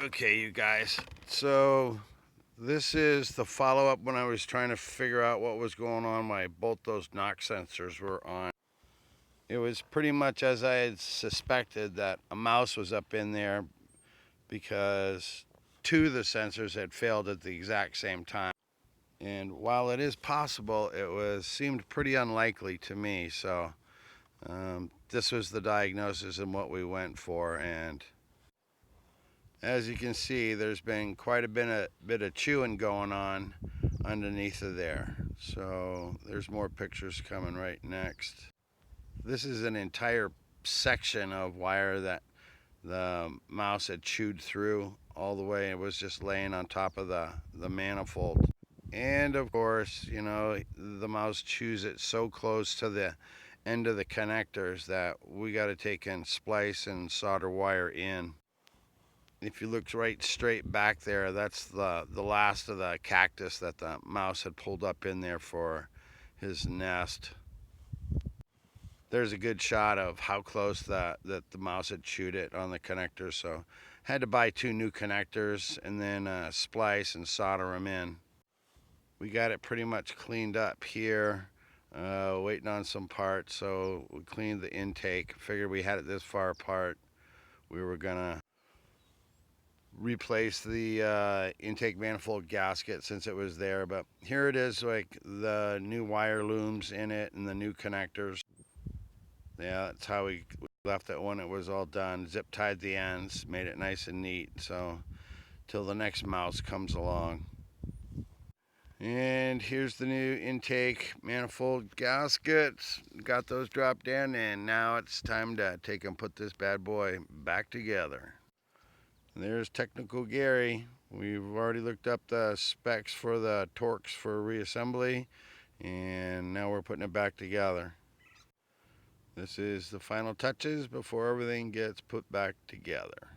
Okay, you guys. So this is the follow-up when I was trying to figure out what was going on. Both those knock sensors were on. It was pretty much as I had suspected, that a mouse was up in there because two of the sensors had failed at the exact same time. And while it is possible, seemed pretty unlikely to me. So this was the diagnosis and what we went for. And as you can see, there's been quite a bit of chewing going on underneath of there. So there's more pictures coming right next. This is an entire section of wire that the mouse had chewed through all the way. It was just laying on top of the manifold. And of course, you know, the mouse chews it so close to the end of the connectors that we got to take and splice and solder wire in. If you look right straight back there, that's the last of the cactus that the mouse had pulled up in there for his nest. There's a good shot of how close that the mouse had chewed it on the connector. So had to buy two new connectors and then splice and solder them in. We got it pretty much cleaned up here, waiting on some parts. So we cleaned the intake. Figured we had it this far apart, we were gonna replace the intake manifold gasket since it was there. But here it is, like the new wire looms in it and the new connectors. Yeah, that's how we left it when it was all done. Zip tied the ends, made it nice and neat. So till the next mouse comes along. And here's the new intake manifold gaskets. Got those dropped in, and now it's time to take and put this bad boy back together. And there's Technical Gary. We've already looked up the specs for the torques for reassembly, and now we're putting it back together. This is the final touches before everything gets put back together.